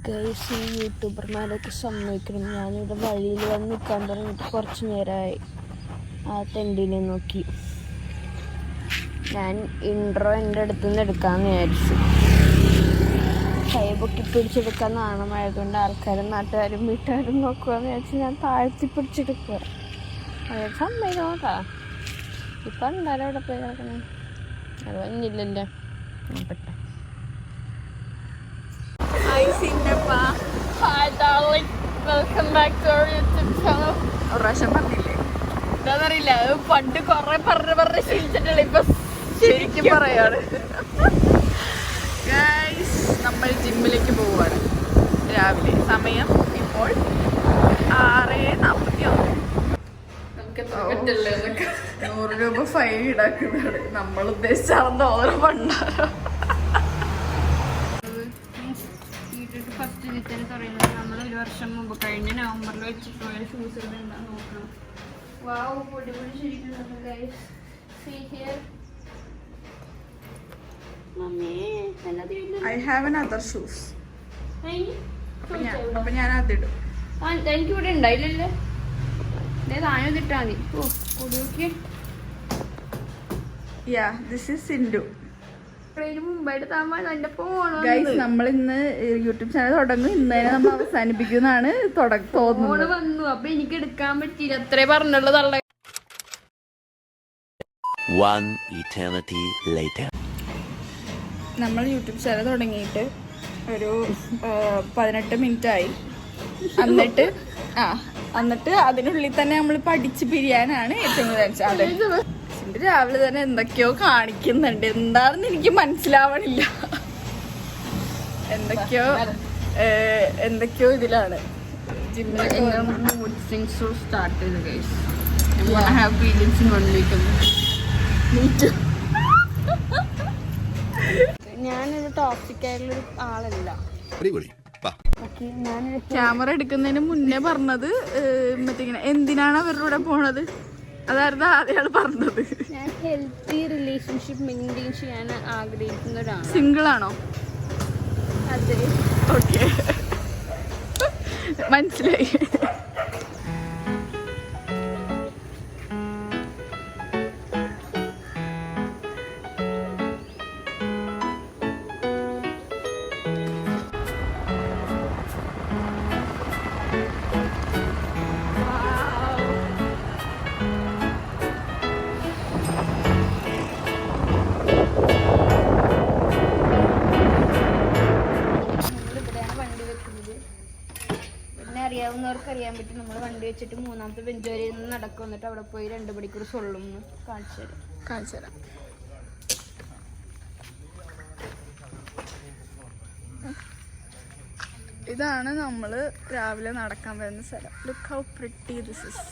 Guys ഈ യൂട്യൂബർമാരൊക്കെ സമ്മതിക്കണം. ഞാനിവിടെ വഴിയിൽ വന്ന് നിൽക്കാൻ തുടങ്ങിയിട്ട് കുറച്ച് നേരമായി. ആ തെണ്ടിനെ നോക്കി ഞാൻ ഇൻട്രോ എൻ്റെ അടുത്ത് നിന്ന് എടുക്കാമെന്ന് വിചാരിച്ചു. കൈ പൊക്കി പിടിച്ചെടുക്കാൻ നാണമായതുകൊണ്ട് ആൾക്കാരും നാട്ടുകാരും വീട്ടുകാരും നോക്കുകയെന്ന് വിചാരിച്ച് ഞാൻ താഴ്ത്തി പിടിച്ചെടുക്കുക. അത് സമ്മതിക്കണോട്ടാ. ഇപ്പം എന്തായാലും അവിടെ പോയി കിടക്കണേ. അത് കഴിഞ്ഞില്ലല്ലേ നോക്കട്ടെ. Hi Sindappa. Hi darling, welcome back to our YouTube channel. ഒരു പ്രാവശ്യം പറഞ്ഞില്ലേ? എന്താന്നറിയില്ല, അത് പണ്ട് കൊറേ പറഞ്ഞ് ശീലിച്ചിട്ടില്ല, ഇപ്പൊ ശരിക്കും പറയാണ്. ഗൈസ്, നമ്മൾ ജിമ്മിലേക്ക് പോവുകയാണ് രാവിലെ. സമയം ഇപ്പോൾ 6:41. 100 രൂപ ഫൈൻ ഈടാക്കുന്നതാണ്. നമ്മൾ ഉദ്ദേശിച്ചാണെന്ന് ഓരോ പണ്ടാരോ. ഫസ്റ്റ് ഇതിൽ പറയുന്നത് നമ്മൾ 1 വർഷം മുമ്പ് കഴിഞ്ഞ നവംബറിൽ വെച്ചിട്ട് പോയ ഷൂസ് എന്താന്ന് നോക്കണം. വാവ്, പൊടിപൊടി ശരിക്കും guys. See here. Mummy I have another shoes. അപ്പൊ ഞാൻ അതിടും. എനിക്കിവിടെ ഉണ്ടായില്ലല്ലേ. താനും ഇട്ടാ മതി. ഓ പൊടി നോക്കി. Yeah, this is Sindhu. മുമ്പായിട്ട് താമര എന്റെ ഫോണ് ഗൈസ്, നമ്മൾ ഇന്ന് യൂട്യൂബ് ചാനൽ തുടങ്ങും. ഇന്ന് തന്നെ നമ്മൾ അവസാനിപ്പിക്കുന്നതാണ് തോന്നുന്നത്. വന്നു. അപ്പൊ എനിക്ക് എടുക്കാൻ പറ്റിയില്ല, അത്രേ പറഞ്ഞുള്ളതല്ല. One eternity later. നമ്മൾ യൂട്യൂബ് ചാനൽ തുടങ്ങിയിട്ട് ഒരു 18 മിനിറ്റ് ആയി. എന്നിട്ട് അതിനുള്ളിൽ തന്നെ നമ്മൾ പഠിച്ച് പിരിയാനാണ് ഏറ്റവും കൂടുതൽ. രാവിലെ തന്നെ എന്തൊക്കെയോ കാണിക്കുന്നുണ്ട്, എന്താണെന്ന് എനിക്ക് മനസ്സിലാവണില്ല. എന്തൊക്കെയോ ഇതിലാണ്. ഞാനൊരു ടോക്സിക് ആയിട്ടുള്ള ആളല്ല. ക്യാമറ എടുക്കുന്നതിന് മുന്നേ പറഞ്ഞത് മറ്റേ എന്തിനാണ് അവരുടെ കൂടെ പോണത്, അതായിരുന്നു ആദ്യമാണ് പറഞ്ഞത്. ഞാൻ ഹെൽത്തി റിലേഷൻഷിപ്പ് മെയിൻറ്റെയിൻ ചെയ്യാൻ ആഗ്രഹിക്കുന്ന ഒരാളാണ്. സിംഗിൾ ആണോ? അതെ. ഓക്കെ, മനസ്സിലായി. അറിയാവുന്നവർക്ക് അറിയാൻ പറ്റും. നമ്മൾ വണ്ടി വെച്ചിട്ട് 3ാമത്തെ ബെഞ്ച് വരെ നടക്കും. എന്നിട്ട് അവിടെ പോയി 2 മണിക്കൂർ സൊള്ളും. കാണിച്ചു തരാം. ഇതാണ് നമ്മള് രാവിലെ നടക്കാൻ വരുന്ന സ്ഥലം. Look how pretty this is.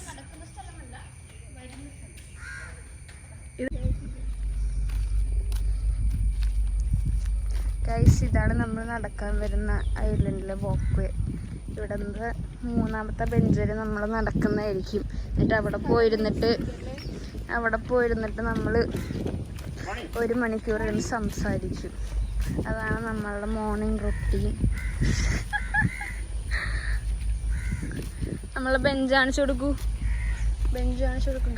Guys, ഇതാണ് നമ്മൾ നടക്കാൻ വരുന്ന ഐലൻഡിലെ വാക്ക് വേ. ഇവിടെ നിന്ന് 3ാമത്തെ ബെഞ്ച് വരെ നമ്മൾ നടക്കുന്നതായിരിക്കും. എന്നിട്ട് അവിടെ പോയിരുന്നിട്ട് നമ്മൾ 1 മണിക്കൂർ ഇരുന്ന് സംസാരിക്കും. അതാണ് നമ്മളുടെ മോർണിംഗ് റൊട്ടീൻ. നമ്മളെ ബെഞ്ച് കാണിച്ചു കൊടുക്കൂ.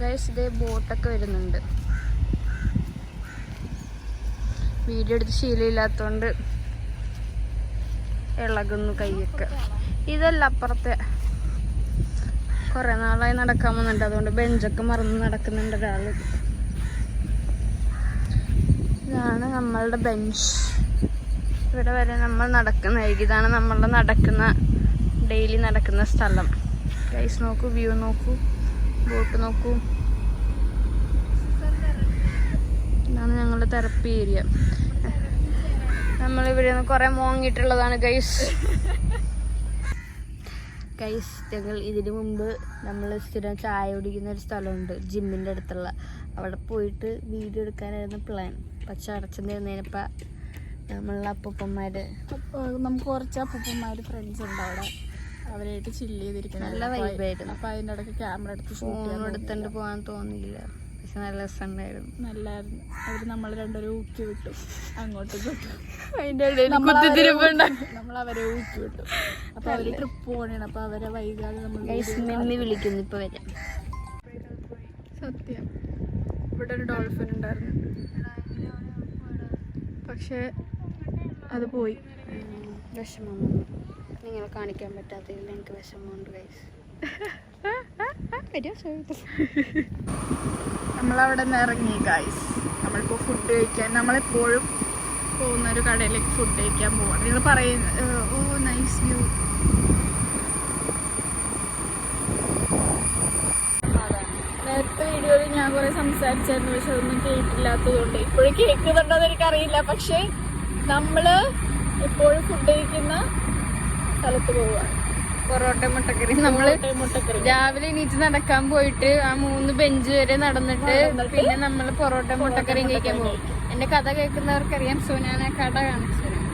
ഗൈസ്, ഇതേ ബോട്ടൊക്കെ വരുന്നുണ്ട്. വീഡിയോ എടുത്ത് ശീലമില്ലാത്തതുകൊണ്ട് ഇളകുന്നു കൈയൊക്കെ. ഇതല്ല, അപ്പുറത്തെ കുറേ നാളായി നടക്കാൻ വന്നിട്ട് അതുകൊണ്ട് ബെഞ്ചൊക്കെ മറന്ന് നടക്കുന്നുണ്ട് ഒരാൾ. ഇതാണ് നമ്മളുടെ ബെഞ്ച്. ഇവിടെ വരെ നമ്മൾ നടക്കുന്നതായിരിക്കും. ഇതാണ് നമ്മളുടെ ഡെയിലി നടക്കുന്ന സ്ഥലം. ഗൈസ് നോക്കൂ, വ്യൂ നോക്കൂ, ബോട്ട് നോക്കൂ. ഇതാണ് ഞങ്ങളുടെ തെറപ്പി ഏരിയ. നമ്മളിവിടെ നിന്ന് കുറേ മോങ്ങിയിട്ടുള്ളതാണ് ഗൈസ്. ഞങ്ങൾ ഇതിനു മുമ്പ് നമ്മൾ സ്ഥിരം ചായ കുടിക്കുന്ന ഒരു സ്ഥലമുണ്ട് ജിമ്മിൻ്റെ അടുത്തുള്ള. അവിടെ പോയിട്ട് വീഡിയോ എടുക്കാനായിരുന്നു പ്ലാൻ. പക്ഷെ അടച്ചു തീർന്നതിനിപ്പോൾ നമ്മളുടെ നമുക്ക് കുറച്ച് അപ്പൂപ്പന്മാർ ഫ്രണ്ട്സ് ഉണ്ട് അവിടെ. അവരായിട്ട് ചില്ല് ചെയ്തിരിക്കണം. നല്ല വൈബായിരുന്നു. അപ്പം അതിൻ്റെ ഇടയ്ക്ക് ക്യാമറ എടുത്ത് ഫോൺ എടുത്തുകൊണ്ട് പോകാൻ തോന്നിയില്ല. പക്ഷെ നല്ല രസമുണ്ടായിരുന്നു. നല്ലായിരുന്നു. അവര് നമ്മൾ രണ്ടുപേരും ഊക്കി വിട്ടു അങ്ങോട്ടും ഇങ്ങോട്ടും. അതിന്റെ ഇടയിൽ നമ്മൾ അവരെ ഊക്കി വിട്ടു. അപ്പൊ അവര് ട്രിപ്പ് പോകണേണ്. അപ്പൊ അവരെ വൈകാതെ നമ്മൾ വിളിക്കുന്നു ഇപ്പൊ വരാം. സത്യം ഇവിടെ ഒരു ഡോൾഫിൻ ഉണ്ടായിരുന്നു, പക്ഷെ അത് പോയി. വിഷമം നിങ്ങളെ കാണിക്കാൻ പറ്റാത്തതിൽ എനിക്ക് വിഷമമുണ്ട് ഗൈസ്. നമ്മളവിടെ നിന്ന് ഇറങ്ങി ഗൈസ്. നമ്മളിപ്പോൾ ഫുഡ് കഴിക്കാൻ, നമ്മളെപ്പോഴും പോകുന്ന ഒരു കടയിലേക്ക് ഫുഡ് കഴിക്കാൻ പോവാണ്. നിങ്ങൾ പറയുന്നത് ഓ നൈസ് വ്യൂ. നേരത്തെ വീഡിയോയിൽ ഞാൻ കുറെ സംസാരിച്ചായിരുന്നു, പക്ഷെ അതൊന്നും കേട്ടില്ലാത്തതുകൊണ്ട് ഇപ്പോഴും കേൾക്കുന്നുണ്ടോന്ന് എനിക്കറിയില്ല. പക്ഷെ നമ്മള് എപ്പോഴും ഫുഡ് കഴിക്കുന്ന സ്ഥലത്ത് പോവുകയാണ്. പൊറോട്ട മുട്ടക്കറി. നമ്മള് രാവിലെ എണീറ്റ് നടക്കാൻ പോയിട്ട് ആ 3 ബെഞ്ച് വരെ നടന്നിട്ട് പിന്നെ നമ്മള് പൊറോട്ട മുട്ടക്കറിയും കഴിക്കാൻ പോകും. എന്റെ കഥ കേൾക്കുന്നവർക്കറിയാം. സോ ഞാൻ ആ കട കാണിച്ചു തരാം.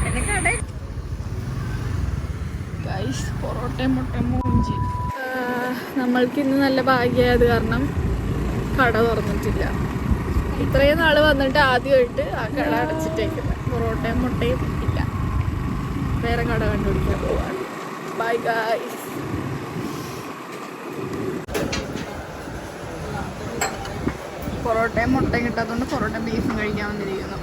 എന്റെ കട ഗൈസ് പൊറോട്ട മുട്ട മൂഞ്ചി. നമ്മൾക്ക് ഇന്ന് നല്ല ഭാഗ്യമായത് കാരണം കട തുറന്നിട്ടില്ല. ഇത്രയും നാള് വന്നിട്ട് ആദ്യമായിട്ട് ആ കട അടച്ചിട്ടേക്കുന്നത്. പൊറോട്ടയും മുട്ടയും ഇല്ല. വേറെ കട കണ്ടുപിടിക്കാൻ പോവാണ്. Bye guys. പൊറോട്ടയും മുട്ടയും കിട്ടാത്തതുകൊണ്ട് പൊറോട്ടയും ബീഫും കഴിക്കാൻ വന്നിരിക്കുന്നു.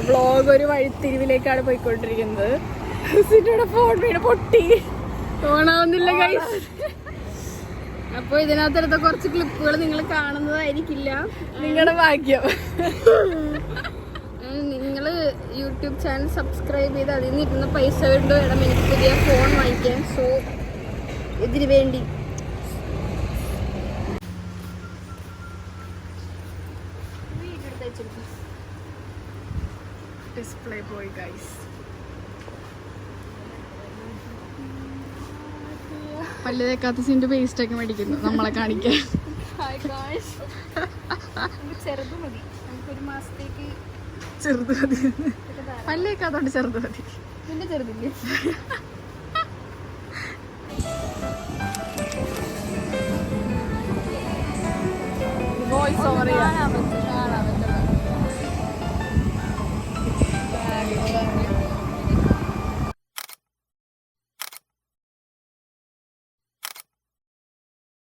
വ്ളോഗ് ഒരു വഴിത്തിരിവിലേക്കാണ് പോയിക്കൊണ്ടിരിക്കുന്നത്. ഫോൺ വീണ് പൊട്ടി ഓണാവുന്നില്ല ഗൈസ്. അപ്പൊ ഇതിനകത്തെടുത്ത കുറച്ച് ക്ലിപ്പുകൾ നിങ്ങൾ കാണുന്നതായിരിക്കില്ല. നിങ്ങളുടെ ഭാഗ്യം. നിങ്ങള് യൂട്യൂബ് ചാനൽ സബ്സ്ക്രൈബ് ചെയ്ത് അതിൽ നിന്ന് കിട്ടുന്ന പൈസ കൊണ്ട് വേണം എനിക്ക് പുതിയ ഫോൺ വാങ്ങിക്കാൻ. സോ ഇതിനു വേണ്ടി ഡിസ്പ്ലേ പോയി ഗൈസ്. പല്ല് തേക്കാത്ത സിന്റെ പേസ്റ്റ് ഒക്കെ മേടിക്കുന്നു നമ്മളെ കാണിക്കാൻ. ചെറുത് മതി, നമുക്കൊരു മാസത്തേക്ക്. ചെറുത് മതി, പല്ല് തേക്കാത്തോണ്ട് ചെറുത് മതി. പിന്നെ ചെറുതില്ലേ? വോയിസ് ഓവർ ചെയ്യാൻ